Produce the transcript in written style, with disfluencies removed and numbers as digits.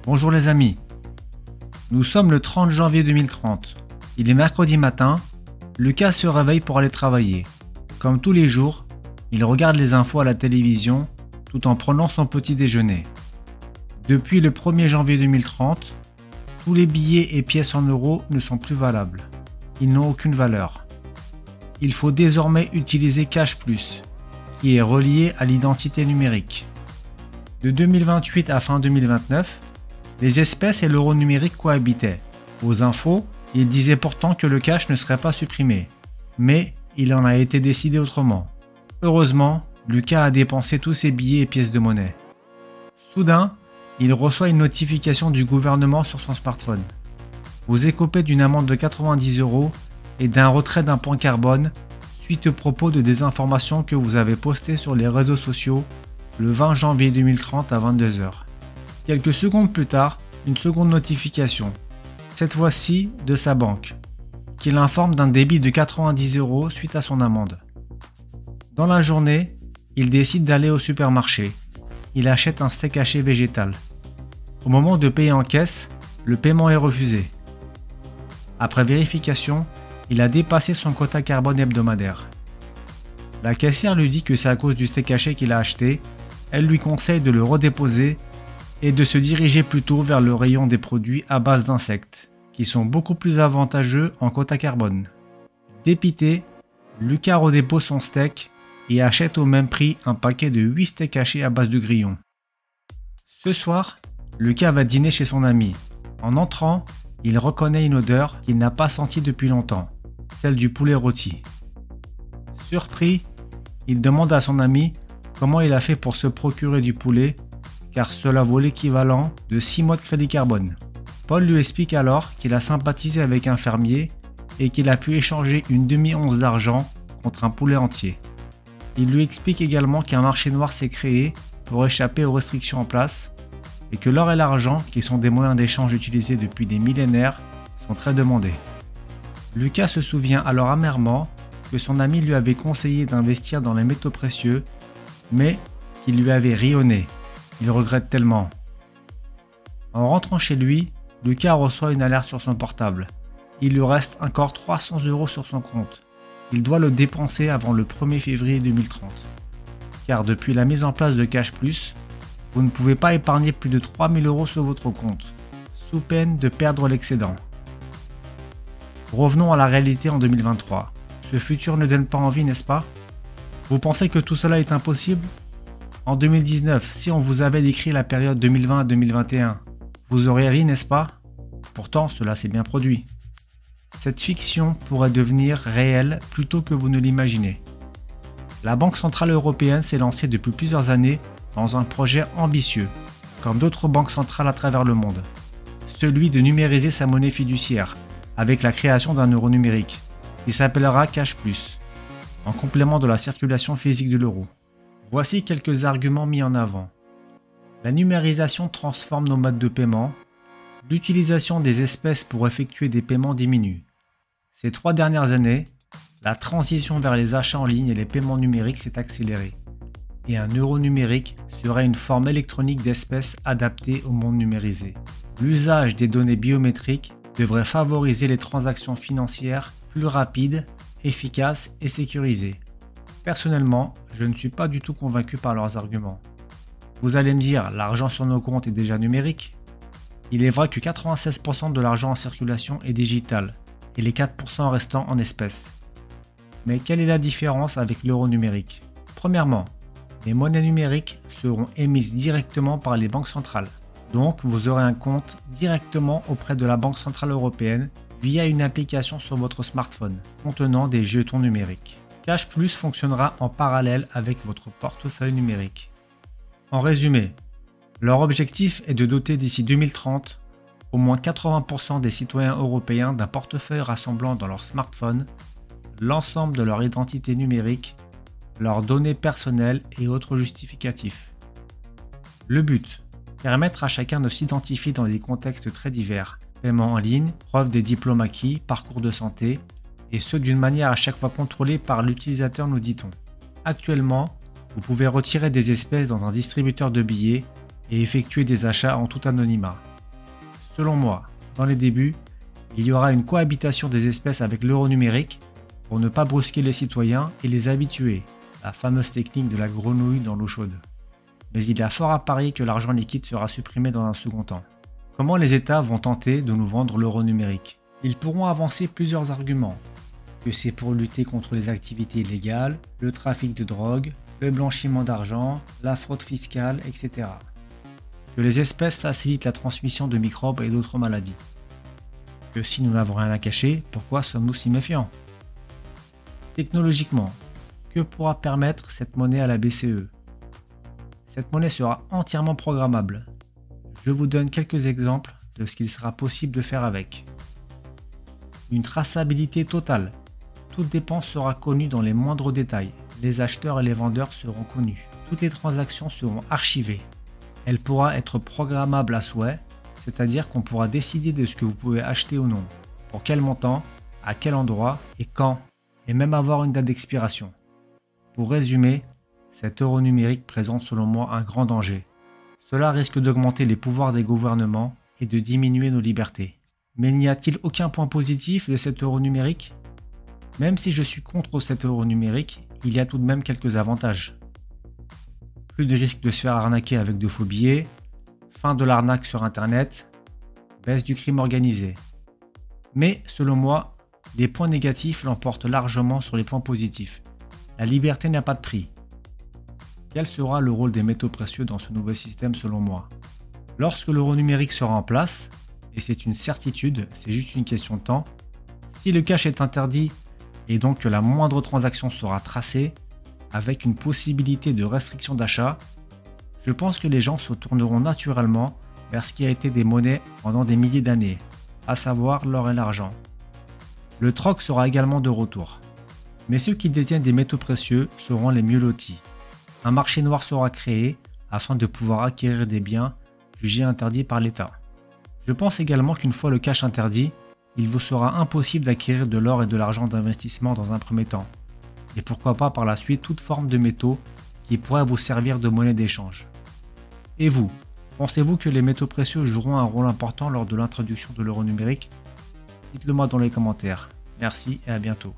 Bonjour les amis, nous sommes le 30 janvier 2030. Il est mercredi matin, Lucas se réveille pour aller travailler. Comme tous les jours, il regarde les infos à la télévision tout en prenant son petit déjeuner. Depuis le 1er janvier 2030, tous les billets et pièces en euros ne sont plus valables. Ils n'ont aucune valeur. Il faut désormais utiliser Cash Plus, qui est relié à l'identité numérique. De 2028 à fin 2029, les espèces et l'euro numérique cohabitaient. Aux infos, il disait pourtant que le cash ne serait pas supprimé. Mais il en a été décidé autrement. Heureusement, Lucas a dépensé tous ses billets et pièces de monnaie. Soudain, il reçoit une notification du gouvernement sur son smartphone. Vous écopez d'une amende de 90 € et d'un retrait d'un point carbone suite aux propos de désinformation que vous avez postés sur les réseaux sociaux le 20 janvier 2030 à 22 h. Quelques secondes plus tard, une seconde notification, cette fois-ci de sa banque, qui l'informe d'un débit de 90 € suite à son amende. Dans la journée, il décide d'aller au supermarché. Il achète un steak haché végétal. Au moment de payer en caisse, le paiement est refusé. Après vérification, il a dépassé son quota carbone hebdomadaire. La caissière lui dit que c'est à cause du steak haché qu'il a acheté. Elle lui conseille de le redéposer et de se diriger plutôt vers le rayon des produits à base d'insectes, qui sont beaucoup plus avantageux en quota carbone. Dépité, Lucas redépose son steak et achète au même prix un paquet de 8 steaks hachés à base de grillons. Ce soir, Lucas va dîner chez son ami. En entrant, il reconnaît une odeur qu'il n'a pas sentie depuis longtemps, celle du poulet rôti. Surpris, il demande à son ami comment il a fait pour se procurer du poulet, car cela vaut l'équivalent de 6 mois de crédit carbone. Paul lui explique alors qu'il a sympathisé avec un fermier et qu'il a pu échanger une demi-once d'argent contre un poulet entier. Il lui explique également qu'un marché noir s'est créé pour échapper aux restrictions en place et que l'or et l'argent, qui sont des moyens d'échange utilisés depuis des millénaires, sont très demandés. Lucas se souvient alors amèrement que son ami lui avait conseillé d'investir dans les métaux précieux, mais qu'il lui avait ri au nez. Il regrette tellement. En rentrant chez lui, Lucas reçoit une alerte sur son portable. Il lui reste encore 300 € sur son compte. Il doit le dépenser avant le 1er février 2030. Car depuis la mise en place de Cash Plus, vous ne pouvez pas épargner plus de 3000 € sur votre compte, sous peine de perdre l'excédent. Revenons à la réalité en 2023. Ce futur ne donne pas envie, n'est-ce pas? Vous pensez que tout cela est impossible? En 2019, si on vous avait décrit la période 2020 à 2021, vous auriez ri, n'est-ce pas? Pourtant, cela s'est bien produit. Cette fiction pourrait devenir réelle plus tôt que vous ne l'imaginez. La Banque Centrale Européenne s'est lancée depuis plusieurs années dans un projet ambitieux, comme d'autres banques centrales à travers le monde. Celui de numériser sa monnaie fiduciaire, avec la création d'un euro numérique, qui s'appellera Cash Plus, en complément de la circulation physique de l'euro. Voici quelques arguments mis en avant. La numérisation transforme nos modes de paiement. L'utilisation des espèces pour effectuer des paiements diminue. Ces 3 dernières années, la transition vers les achats en ligne et les paiements numériques s'est accélérée. Et un euro numérique serait une forme électronique d'espèces adaptée au monde numérisé. L'usage des données biométriques devrait favoriser les transactions financières plus rapides, efficaces et sécurisées. Personnellement, je ne suis pas du tout convaincu par leurs arguments. Vous allez me dire, l'argent sur nos comptes est déjà numérique? Il est vrai que 96% de l'argent en circulation est digital et les 4% restants en espèces. Mais quelle est la différence avec l'euro numérique? Premièrement, les monnaies numériques seront émises directement par les banques centrales. Donc, vous aurez un compte directement auprès de la Banque Centrale Européenne via une application sur votre smartphone contenant des jetons numériques. Cash Plus fonctionnera en parallèle avec votre portefeuille numérique. En résumé, leur objectif est de doter d'ici 2030 au moins 80% des citoyens européens d'un portefeuille rassemblant dans leur smartphone l'ensemble de leur identité numérique, leurs données personnelles et autres justificatifs. Le but, permettre à chacun de s'identifier dans des contextes très divers, paiement en ligne, preuve des diplômes acquis, parcours de santé, et ce d'une manière à chaque fois contrôlée par l'utilisateur, nous dit-on. Actuellement, vous pouvez retirer des espèces dans un distributeur de billets et effectuer des achats en tout anonymat. Selon moi, dans les débuts, il y aura une cohabitation des espèces avec l'euro numérique pour ne pas brusquer les citoyens et les habituer, la fameuse technique de la grenouille dans l'eau chaude. Mais il y a fort à parier que l'argent liquide sera supprimé dans un second temps. Comment les États vont tenter de nous vendre l'euro numérique? Ils pourront avancer plusieurs arguments, que c'est pour lutter contre les activités illégales, le trafic de drogue, le blanchiment d'argent, la fraude fiscale, etc. Que les espèces facilitent la transmission de microbes et d'autres maladies. Que si nous n'avons rien à cacher, pourquoi sommes-nous si méfiants? Technologiquement, que pourra permettre cette monnaie à la BCE? Cette monnaie sera entièrement programmable. Je vous donne quelques exemples de ce qu'il sera possible de faire avec. Une traçabilité totale. Toute dépense sera connue dans les moindres détails. Les acheteurs et les vendeurs seront connus. Toutes les transactions seront archivées. Elle pourra être programmable à souhait, c'est-à-dire qu'on pourra décider de ce que vous pouvez acheter ou non, pour quel montant, à quel endroit et quand, et même avoir une date d'expiration. Pour résumer, cet euro numérique présente selon moi un grand danger. Cela risque d'augmenter les pouvoirs des gouvernements et de diminuer nos libertés. Mais n'y a-t-il aucun point positif de cet euro numérique? Même si je suis contre cet euro numérique, il y a tout de même quelques avantages. Plus de risque de se faire arnaquer avec de faux billets, fin de l'arnaque sur internet, baisse du crime organisé. Mais selon moi, les points négatifs l'emportent largement sur les points positifs. La liberté n'a pas de prix. Quel sera le rôle des métaux précieux dans ce nouveau système selon moi? Lorsque l'euro numérique sera en place, et c'est une certitude, c'est juste une question de temps, si le cash est interdit et donc que la moindre transaction sera tracée, avec une possibilité de restriction d'achat, je pense que les gens se tourneront naturellement vers ce qui a été des monnaies pendant des milliers d'années, à savoir l'or et l'argent. Le troc sera également de retour. Mais ceux qui détiennent des métaux précieux seront les mieux lotis. Un marché noir sera créé afin de pouvoir acquérir des biens jugés interdits par l'État. Je pense également qu'une fois le cash interdit, il vous sera impossible d'acquérir de l'or et de l'argent d'investissement dans un premier temps. Et pourquoi pas par la suite toute forme de métaux qui pourraient vous servir de monnaie d'échange. Et vous, pensez-vous que les métaux précieux joueront un rôle important lors de l'introduction de l'euro numérique? Dites-le moi dans les commentaires. Merci et à bientôt.